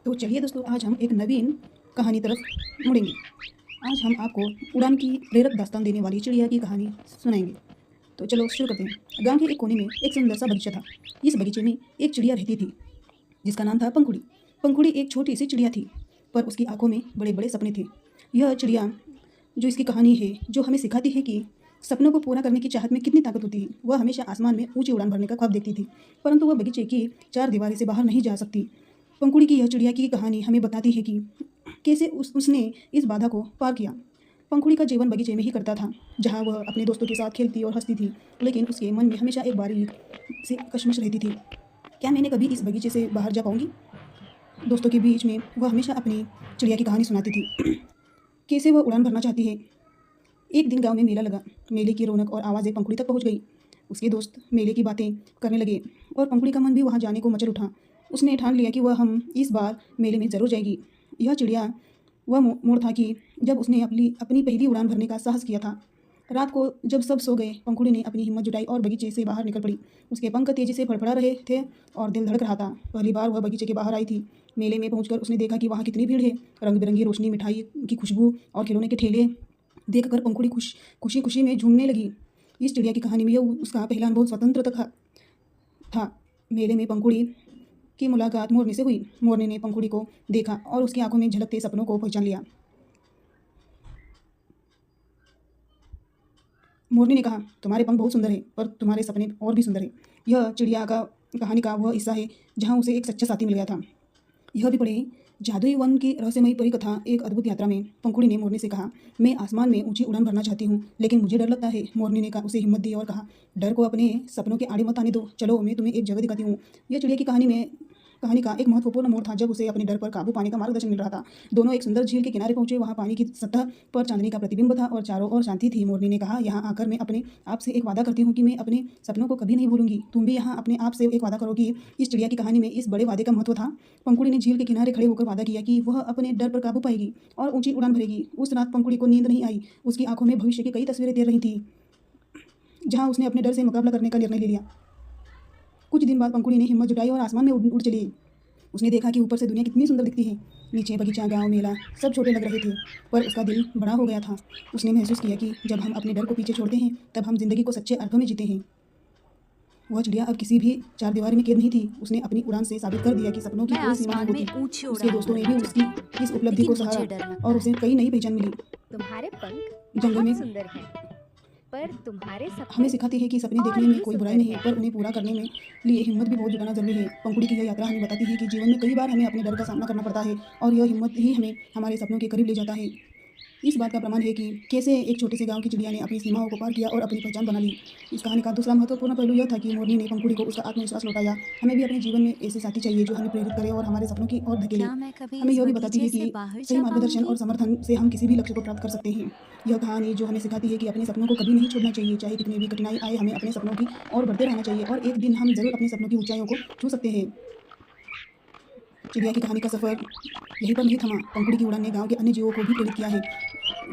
तो चलिए दोस्तों, आज हम एक नवीन कहानी तरफ मुड़ेंगे। आज हम आपको उड़ान की प्रेरक दास्तान देने वाली चिड़िया की कहानी सुनाएंगे। तो चलो शुरू करते हैं। गांव के एक कोने में एक सुंदर सा बगीचा था। इस बगीचे में एक चिड़िया रहती थी जिसका नाम था पंखुड़ी। पंखुड़ी एक छोटी सी चिड़िया थी, पर उसकी आंखों में बड़े बड़े सपने थे। यह चिड़िया जो इसकी कहानी है, जो हमें सिखाती है कि सपनों को पूरा करने की चाहत में कितनी ताकत होती है। वह हमेशा आसमान में ऊंची उड़ान भरने का ख्वाब देखती थी, परंतु वह बगीचे की चार दीवारी से बाहर नहीं जा सकती। पंखुड़ी की यह चिड़िया की कहानी हमें बताती है कि कैसे उसने इस बाधा को पार किया। पंखुड़ी का जीवन बगीचे में ही करता था, जहाँ वह अपने दोस्तों के साथ खेलती और हंसती थी, लेकिन उसके मन में हमेशा एक बारीक सी कश्मकश रहती थी। क्या मैंने कभी इस बगीचे से बाहर जा पाऊंगी? दोस्तों के बीच में वह हमेशा अपनी चिड़िया की कहानी सुनाती थी, कैसे वह उड़ान भरना चाहती है। एक दिन गांव में मेला लगा। मेले की रौनक और आवाज़ें पंखुड़ी तक पहुंच गई। उसके दोस्त मेले की बातें करने लगे और पंखुड़ी का मन भी वहां जाने को मचल उठा। उसने ठान लिया कि वह हम इस बार मेले में ज़रूर जाएगी। यह चिड़िया वह मोड़ था कि जब उसने अपनी पहली उड़ान भरने का साहस किया था। रात को जब सब सो गए, पंखुड़ी ने अपनी हिम्मत जुटाई और बगीचे से बाहर निकल पड़ी। उसके पंख तेजी से फड़फड़ा रहे थे और दिल धड़क रहा था। पहली बार वह बगीचे के बाहर आई थी। मेले में पहुंचकर उसने देखा कि वहाँ कितनी भीड़ है। रंग बिरंगी रोशनी, मिठाई की खुशबू और खिलौने के ठेले देखकर पंखुड़ी खुशी खुशी में झूमने लगी। इस चिड़िया की कहानी में यह उसका पहला अनुभव स्वतंत्रता था। मेले में पंखुड़ी की मुलाकात मोरनी से हुई। मोरनी ने पंखुड़ी को देखा और उसकी आंखों में झलकते सपनों को पहचान लिया। मोरनी ने कहा, तुम्हारे पंख बहुत सुंदर है, पर तुम्हारे सपने और भी सुंदर है। यह चिड़िया का कहानी का वह हिस्सा है जहाँ उसे एक सच्चा साथी मिल गया था। यह भी पढ़े। जादुई वन की रहस्यमयी परिकथा एक अद्भुत यात्रा में पंखुड़ी ने मोरनी से कहा, मैं आसमान में ऊंची उड़ान भरना चाहती हूँ, लेकिन मुझे डर लगता है। मोरनी ने उसे हिम्मत दी और कहा, डर को अपने सपनों के आड़े मत आने दो, चलो मैं तुम्हें एक जगह दिखाती हूँ। यह चिड़िया की कहानी का एक महत्वपूर्ण मोड़ था जब उसे अपने डर पर काबू पाने का मार्गदर्शन मिल रहा था। दोनों एक सुंदर झील के किनारे पहुंचे। वहां पानी की सतह पर चांदनी का प्रतिबिंब था और चारों ओर शांति थी। मोरनी ने कहा, यहाँ आकर मैं अपने आप से एक वादा करती हूँ कि मैं अपने सपनों को कभी नहीं भूलूंगी। तुम भी यहाँ अपने आप से एक वादा करो कि इस चिड़िया की कहानी में इस बड़े वादे का महत्व था। पंखुड़ी ने झील के किनारे खड़े होकर वादा किया कि वह अपने डर पर काबू पाएगी और ऊंची उड़ान भरेगी। उस रात पंखुड़ी को नींद नहीं आई। उसकी आंखों में भविष्य की कई तस्वीरें तैर रही थी, जहाँ उसने अपने डर से मुकाबला करने का निर्णय ले लिया। कुछ दिन बाद पंखुड़ी ने हिम्मत जुटाई और आसमान में उड़ चली। उसने देखा कि ऊपर से दुनिया कितनी सुंदर दिखती है। नीचे बगीचा, गांव, मेला सब छोटे लग रहे थे, पर उसका दिल बड़ा हो गया था। उसने महसूस किया कि जब हम अपने डर को पीछे छोड़ते हैं, तब हम जिंदगी को सच्चे अर्थों में जीते हैं। वह चिड़िया अब किसी भी चार दीवारी में कैद नहीं थी। उसने अपनी उड़ान से साबित कर दिया कि सपनों की कोई सीमा नहीं होती। उसके दोस्तों ने भी उसकी इस उपलब्धि को सराहा और उसे कई नई पहचान मिली। तुम्हारे पंख जंगल में सुंदर हैं, पर तुम्हारे हमें सिखाती है कि सपने देखने में कोई बुराई नहीं है, पर उन्हें पूरा करने में लिए हिम्मत भी बहुत जुटाना जरूरी है। पंखुड़ी की यह यात्रा हमें बताती है कि जीवन में कई बार हमें अपने डर का सामना करना पड़ता है और यह हिम्मत ही हमें हमारे सपनों के करीब ले जाता है। इस बात का प्रमाण है कि कैसे एक छोटे से गांव की चिड़िया ने अपनी सीमाओं को पार किया और अपनी पहचान बना ली। इस कहानी का दूसरा महत्वपूर्ण पहलू यह था कि मोरनी ने पंखुड़ी को उसका आत्मविश्वास लौटाया। हमें भी अपने जीवन में ऐसे साथी चाहिए जो हमें प्रेरित करे और हमारे सपनों की ओर धकेले। हमें यह भी बताती है कि सही मार्गदर्शन और समर्थन से हम किसी भी लक्ष्य को प्राप्त कर सकते हैं। यह कहानी जो हमें सिखाती है कि अपने सपनों को कभी नहीं छोड़ना चाहिए, चाहे कितनी भी कठिनाई आए, हमें अपने सपनों की ओर बढ़ते रहना चाहिए और एक दिन हम जरूर अपने सपनों की ऊंचाइयों को छू सकते हैं। चिड़िया की कहानी का सफर यहीं पर नहीं थमा। पंखुड़ी की उड़ान ने गांव के अन्य जीवों को भी प्रेरित किया है।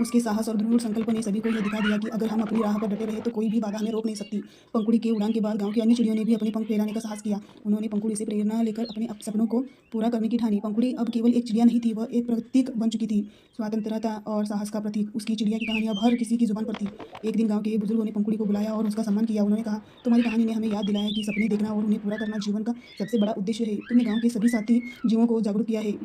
उसके साहस और दृढ़ संकल्प ने सभी को यह दिखा दिया कि अगर हम अपनी राह पर डटे रहे तो कोई भी बाधा हमें रोक नहीं सकती। पंखुड़ी के उड़ान के बाद गांव की अन्य चिड़ियों ने भी अपने पंख फैलाने का साहस किया। उन्होंने पंखुड़ी से प्रेरणा लेकर अपने सपनों को पूरा करने की ठानी। पंखुड़ी अब केवल एक चिड़िया नहीं थी, वह एक प्रतीक बन चुकी थी, स्वतंत्रता और साहस का प्रतीक। उसकी चिड़िया की कहानी अब हर किसी की जुबान पर थी। एक दिन गाँव के बुजुर्गों ने पंखुड़ी को बुलाया और उसका सम्मान किया। उन्होंने कहा, तुम्हारी कहानी ने हमें याद दिलाया कि सपने देखना और उन्हें पूरा करना जीवन का सबसे बड़ा उद्देश्य है। तुमने गाँव के सभी साथी जीवों को जागरूक किया है।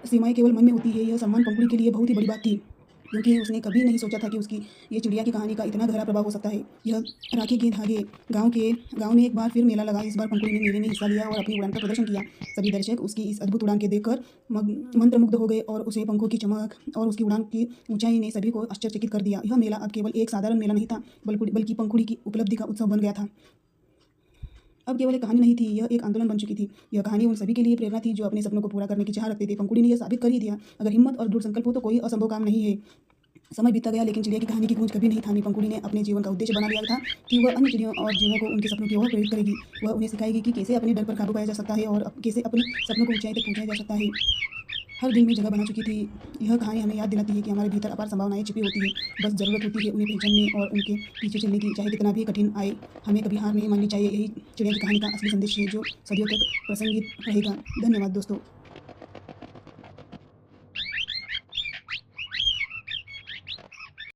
सीमाएं केवल मन में होती है। यह सम्मान पंखुड़ी के लिए बहुत ही बड़ी बात थी, क्योंकि उसने कभी नहीं सोचा था कि उसकी ये चिड़िया की कहानी का इतना गहरा प्रभाव हो सकता है। यह राखी के धागे। गांव में एक बार फिर मेला लगा। इस बार पंखुड़ी ने मेले में हिस्सा लिया और अपनी उड़ान का प्रदर्शन किया। सभी दर्शक उसकी इस अद्भुत उड़ान के देखकर मंत्रमुग्ध हो गए और उसे पंखों की चमक और उसकी उड़ान की ऊंचाई ने सभी को आश्चर्यचकित कर दिया। यह मेला अब केवल एक साधारण मेला नहीं था, बल्कि पंखुड़ी की उपलब्धि का उत्सव बन गया था। अब केवल एक कहानी नहीं थी, यह एक आंदोलन बन चुकी थी। यह कहानी उन सभी के लिए प्रेरणा थी जो अपने सपनों को पूरा करने की चाह रखते थे। पंखुड़ी ने यह साबित कर ही दिया, अगर हिम्मत और दृढ़ संकल्प हो तो कोई असंभव काम नहीं है। समय बीता गया, लेकिन चिड़िया की कहानी की गूंज कभी नहीं थामी। पंखुड़ी ने अपने जीवन का उद्देश्य बना लिया था कि वह अन्य चिड़ियों और जीवों को उनके सपनों की ओर प्रेरित करेगी। वह उन्हें सिखाएगी कि कैसे अपने डर पर काबू पाया जा सकता है और कैसे अपने सपनों को ऊंचाई तक पहुंचाया जा सकता है। हर दिल में जगह बना चुकी थी। यह कहानी हमें याद दिलाती है कि हमारे भीतर अपार संभावनाएं छिपी होती है, बस ज़रूरत होती है उन्हें पहचानने और उनके पीछे चलने की। चाहे कितना भी कठिन आए, हमें कभी हार नहीं माननी चाहिए। यही चिड़िया की कहानी का असली संदेश है जो सदियों तक प्रासंगिक रहेगा। धन्यवाद दोस्तों।